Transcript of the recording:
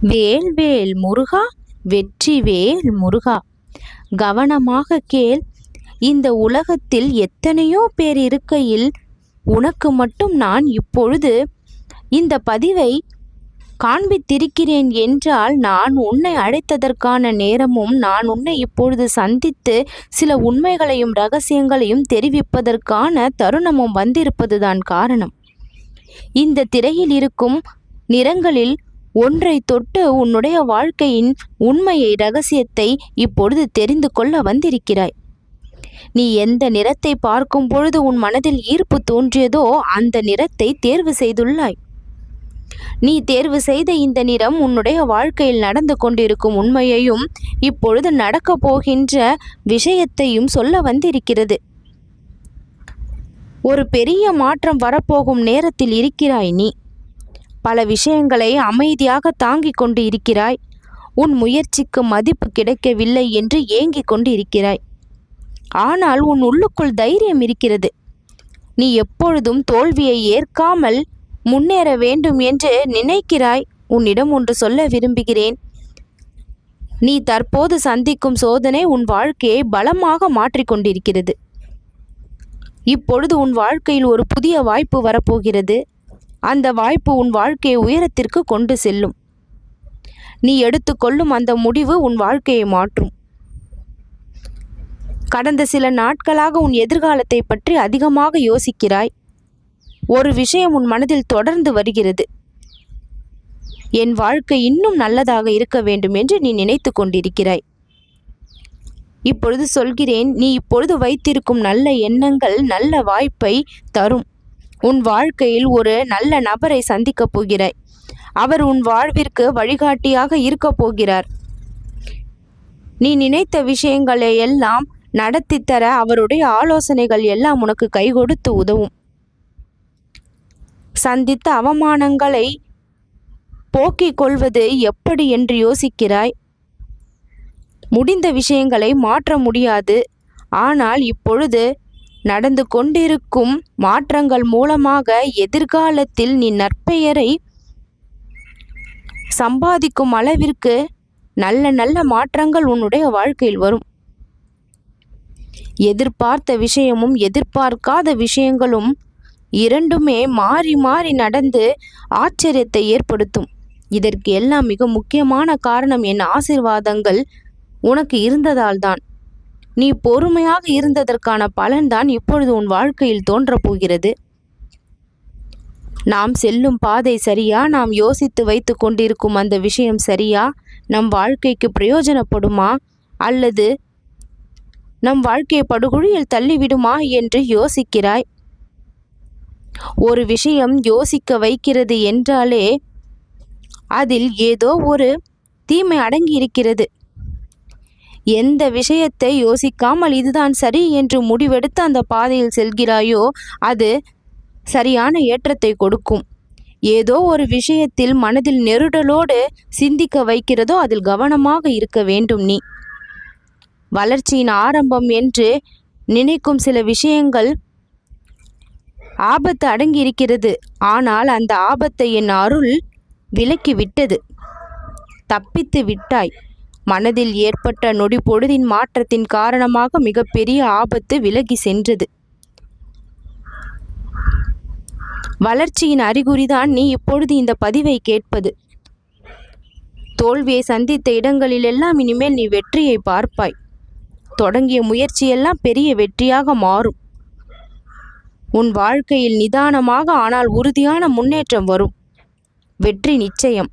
வேல் வேல் முருகா, வெற்றி வேல் முருகா. கவனமாக கேள். இந்த உலகத்தில் எத்தனையோ பேர் இருக்கையில் உனக்கு மட்டும் நான் இப்பொழுது இந்த பதிவை காண்பித்திருக்கிறேன் என்றால், நான் உன்னை அழைத்ததற்கான நேரமும், நான் உன்னை இப்பொழுது சந்தித்து சில உண்மைகளையும் ரகசியங்களையும் தெரிவிப்பதற்கான தருணமும் வந்திருப்பதுதான் காரணம். இந்த திரையில் இருக்கும் நிறங்களில் ஒன்றை தொட்டு உன்னுடைய வாழ்க்கையின் உண்மையை, ரகசியத்தை இப்பொழுது தெரிந்து கொள்ள வந்திருக்கிறாய். நீ எந்த நிறத்தை பார்க்கும் பொழுது உன் மனதில் ஈர்ப்பு தோன்றியதோ அந்த நிறத்தை தேர்வு செய்துள்ளாய். நீ தேர்வு செய்த இந்த நிறம் உன்னுடைய வாழ்க்கையில் நடந்து கொண்டிருக்கும் உண்மையையும் இப்பொழுது நடக்கப் போகின்ற விஷயத்தையும் சொல்ல வந்திருக்கிறது. ஒரு பெரிய மாற்றம் வரப்போகும் நேரத்தில் இருக்கிறாய் நீ. பல விஷயங்களை அமைதியாக தாங்கிக் கொண்டு இருக்கிறாய். உன் முயற்சிக்கு மதிப்பு கிடைக்கவில்லை என்று ஏங்கிக் கொண்டு இருக்கிறாய். ஆனால் உன் உள்ளுக்குள் தைரியம் இருக்கிறது. நீ எப்பொழுதும் தோல்வியை ஏற்காமல் முன்னேற வேண்டும் என்று நினைக்கிறாய். உன்னிடம் ஒன்று சொல்ல விரும்புகிறேன். நீ தற்போது சந்திக்கும் சோதனை உன் வாழ்க்கையை பலமாக மாற்றிக்கொண்டிருக்கிறது. இப்பொழுது உன் வாழ்க்கையில் ஒரு புதிய வாய்ப்பு வரப்போகிறது. அந்த வாய்ப்பு உன் வாழ்க்கையை உயரத்திற்கு கொண்டு செல்லும். நீ எடுத்துக்கொள்ளும் அந்த முடிவு உன் வாழ்க்கையை மாற்றும். கடந்த சில நாட்களாக உன் எதிர்காலத்தை பற்றி அதிகமாக யோசிக்கிறாய். ஒரு விஷயம் உன் மனதில் தொடர்ந்து வருகிறது. என் வாழ்க்கை இன்னும் நல்லதாக இருக்க வேண்டும் என்று நீ நினைத்து கொண்டிருக்கிறாய். இப்பொழுது சொல்கிறேன், நீ இப்பொழுது வைத்திருக்கும் நல்ல எண்ணங்கள் நல்ல வாய்ப்பை தரும். உன் வாழ்க்கையில் ஒரு நல்ல நபரை சந்திக்கப் போகிறாய். அவர் உன் வாழ்விற்கு வழிகாட்டியாக இருக்க போகிறார். நீ நினைத்த விஷயங்களை எல்லாம் நடத்தி தர அவருடைய ஆலோசனைகள் எல்லாம் உனக்கு கை கொடுத்து உதவும். சந்தித்த அவமானங்களை போக்கிக் கொள்வது எப்படி என்று யோசிக்கிறாய். முடிந்த விஷயங்களை மாற்ற முடியாது. ஆனால் இப்பொழுது நடந்து கொண்டிருக்கும் மாற்றங்கள் மூலமாக எதிர்காலத்தில் நீ நற்பெயரை சம்பாதிக்கும் அளவிற்கு நல்ல நல்ல மாற்றங்கள் உன்னுடைய வாழ்க்கையில் வரும். எதிர்பார்த்த விஷயமும் எதிர்பார்க்காத விஷயங்களும் இரண்டுமே மாறி மாறி நடந்து ஆச்சரியத்தை ஏற்படுத்தும். இதற்கு எல்லாம் மிக முக்கியமான காரணம் என் ஆசீர்வாதங்கள் உனக்கு இருந்ததால்தான். நீ பொறுமையாக இருந்ததற்கான பலன்தான் இப்பொழுது உன் வாழ்க்கையில் தோன்றப் போகிறது. நாம் செல்லும் பாதை சரியா? நாம் யோசித்து வைத்து கொண்டிருக்கும் அந்த விஷயம் சரியா? நம் வாழ்க்கைக்கு பிரயோஜனப்படுமா அல்லது நம் வாழ்க்கையை படுகொழியில் தள்ளிவிடுமா என்று யோசிக்கிறாய். ஒரு விஷயம் யோசிக்க வைக்கிறது என்றாலே அதில் ஏதோ ஒரு தீமை அடங்கி இருக்கிறது. எந்த விஷயத்தை யோசிக்காமல் இதுதான் சரி என்று முடிவெடுத்து அந்த பாதையில் செல்கிறாயோ அது சரியான ஏற்றத்தை கொடுக்கும். ஏதோ ஒரு விஷயத்தில் மனதில் நெருடலோடு சிந்திக்க வைக்கிறதோ அதில் கவனமாக இருக்க வேண்டும். நீ வளர்ச்சியின் ஆரம்பம் என்று நினைக்கும் சில விஷயங்கள் ஆபத்து அடங்கி இருக்கிறது. ஆனால் அந்த ஆபத்தை என் அருள் விலக்கி விட்டது. தப்பித்து விட்டாய். மனதில் ஏற்பட்ட நொடி பொழுதின் மாற்றத்தின் காரணமாக மிகப்பெரிய ஆபத்து விலகி சென்றது. வளர்ச்சியின் அறிகுறிதான் நீ இப்பொழுது இந்த பதிவை கேட்பது. தோல்வியை சந்தித்த இடங்களிலெல்லாம் இனிமேல் நீ வெற்றியை பார்ப்பாய். தொடங்கிய முயற்சியெல்லாம் பெரிய வெற்றியாக மாறும். உன் வாழ்க்கையில் நிதானமாக ஆனால் உறுதியான முன்னேற்றம் வரும். வெற்றி நிச்சயம்.